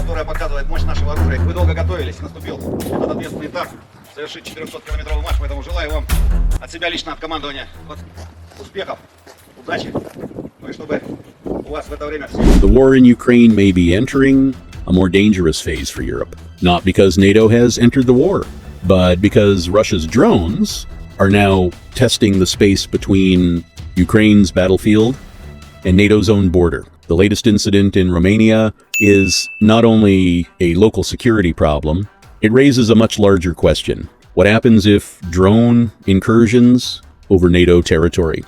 которая показывает мощь нашего оружия. Вы долго готовились, наступил этот ответственный этап. Совершить 400-километровый марш, поэтому желаю вам от себя лично, от командования успехов, удачи. Ну и чтобы у вас в это время все. The war in Ukraine may be entering a more dangerous phase for Europe, not because NATO has entered the war, but because Russia's drones are now testing the space between Ukraine's battlefield and NATO's own border. The latest incident in Romania is not only a local security problem, it raises a much larger question. What happens if drone incursions over NATO territory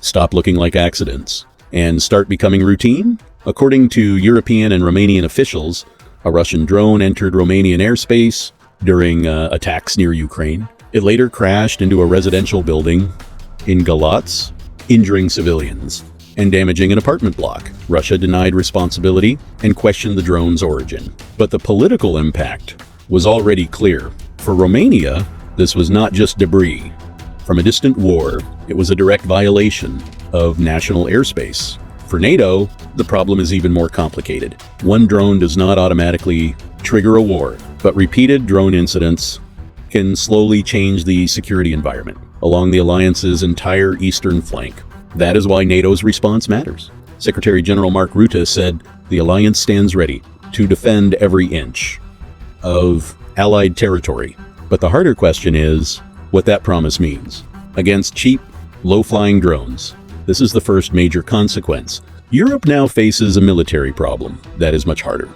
stop looking like accidents and start becoming routine? According to European and Romanian officials, a Russian drone entered Romanian airspace during attacks near Ukraine. It later crashed into a residential building in Galați, injuring civilians and damaging an apartment block. Russia denied responsibility and questioned the drone's origin. But the political impact was already clear. For Romania, this was not just debris from a distant war, it was a direct violation of national airspace. For NATO, the problem is even more complicated. One drone does not automatically trigger a war, but repeated drone incidents can slowly change the security environment along the alliance's entire eastern flank. That is why NATO's response matters. Secretary General Mark Rutte said the alliance stands ready to defend every inch of allied territory. But the harder question is what that promise means. Against cheap, low-flying drones, this is the first major consequence. Europe now faces a military problem that is much harder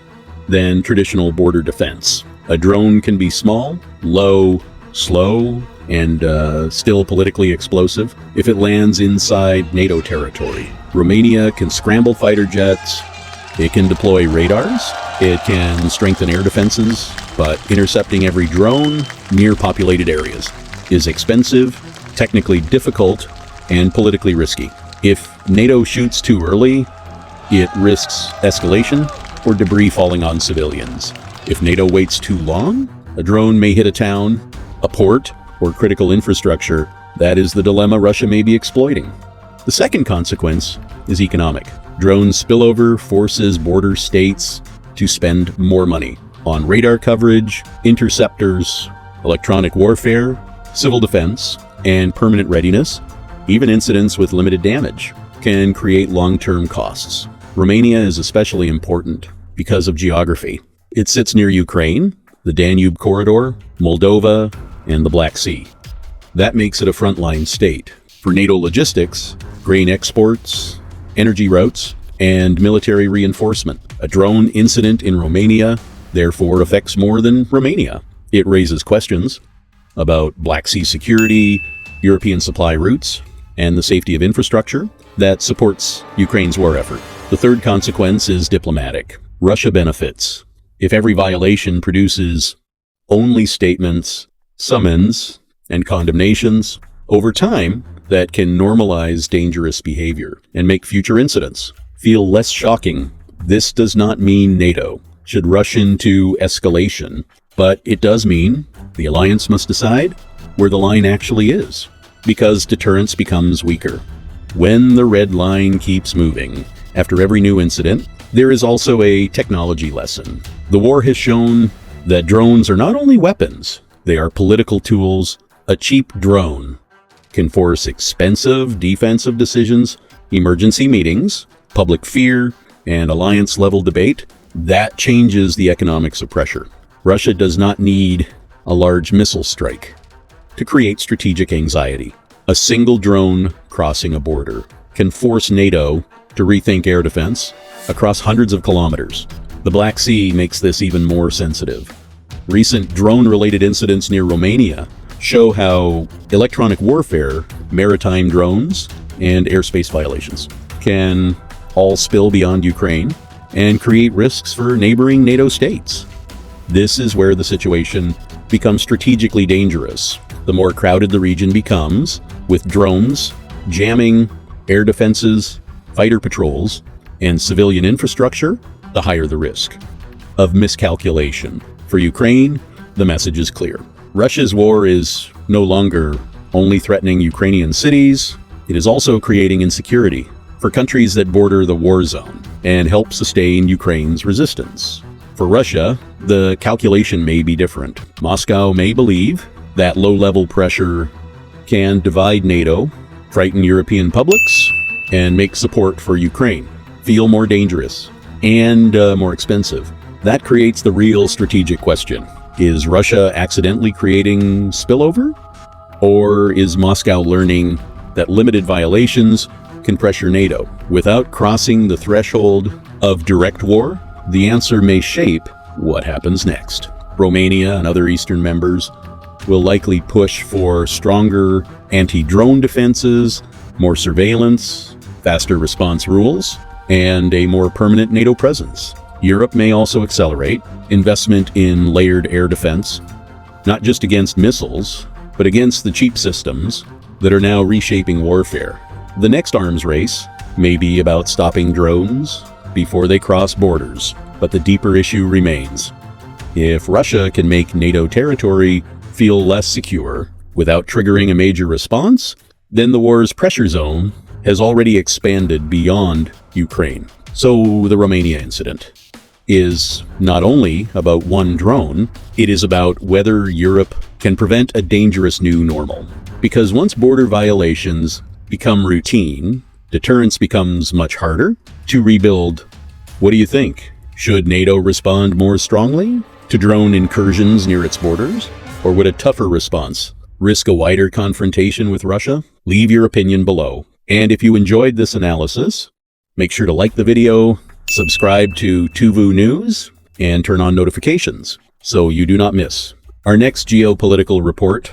than traditional border defense. A drone can be small, low, slow, and still politically explosive if it lands inside NATO territory. Romania can scramble fighter jets, it can deploy radars, it can strengthen air defenses, but intercepting every drone near populated areas is expensive, technically difficult, and politically risky. If NATO shoots too early, it risks escalation or debris falling on civilians. If NATO waits too long, a drone may hit a town, a port, or critical infrastructure. That is the dilemma Russia may be exploiting. The second consequence is economic. Drone spillover forces border states to spend more money on radar coverage, interceptors, electronic warfare, civil defense, and permanent readiness. Even incidents with limited damage can create long-term costs. Romania is especially important because of geography. It sits near Ukraine, the Danube corridor, Moldova, and the Black Sea. That makes it a frontline state for NATO logistics, grain exports, energy routes, and military reinforcement. A drone incident in Romania, therefore, affects more than Romania. It raises questions about Black Sea security, European supply routes, and the safety of infrastructure that supports Ukraine's war effort. The third consequence is diplomatic. Russia benefits if every violation produces only statements, summons, and condemnations. Over time, that can normalize dangerous behavior and make future incidents feel less shocking. This does not mean NATO should rush into escalation, but it does mean the alliance must decide where the line actually is, because deterrence becomes weaker. When the red line keeps moving, after every new incident, there is also a technology lesson. The war has shown that drones are not only weapons, they are political tools. A cheap drone can force expensive defensive decisions, emergency meetings, public fear, and alliance-level debate. That changes the economics of pressure. Russia does not need a large missile strike to create strategic anxiety. A single drone crossing a border can force NATO to rethink air defense across hundreds of kilometers. The Black Sea makes this even more sensitive. Recent drone-related incidents near Romania show how electronic warfare, maritime drones, and airspace violations can all spill beyond Ukraine and create risks for neighboring NATO states. This is where the situation becomes strategically dangerous. The more crowded the region becomes, with drones jamming air defenses, fighter patrols, and civilian infrastructure, the higher the risk of miscalculation. For Ukraine, the message is clear. Russia's war is no longer only threatening Ukrainian cities, it is also creating insecurity for countries that border the war zone and help sustain Ukraine's resistance. For Russia, the calculation may be different. Moscow may believe that low-level pressure can divide NATO, frighten European publics, and make support for Ukraine feel more dangerous and more expensive. That creates the real strategic question. Is Russia accidentally creating spillover? Or is Moscow learning that limited violations can pressure NATO without crossing the threshold of direct war? The answer may shape what happens next. Romania and other Eastern members will likely push for stronger anti-drone defenses, more surveillance, faster response rules, and a more permanent NATO presence. Europe may also accelerate investment in layered air defense, not just against missiles, but against the cheap systems that are now reshaping warfare. The next arms race may be about stopping drones before they cross borders, but the deeper issue remains. If Russia can make NATO territory feel less secure without triggering a major response, then the war's pressure zone has already expanded beyond Ukraine. So the Romania incident is not only about one drone, it is about whether Europe can prevent a dangerous new normal. Because once border violations become routine, deterrence becomes much harder to rebuild. What do you think? Should NATO respond more strongly to drone incursions near its borders? Or would a tougher response risk a wider confrontation with Russia? Leave your opinion below. And if you enjoyed this analysis, make sure to like the video, subscribe to TuVu News, and turn on notifications so you do not miss our next geopolitical report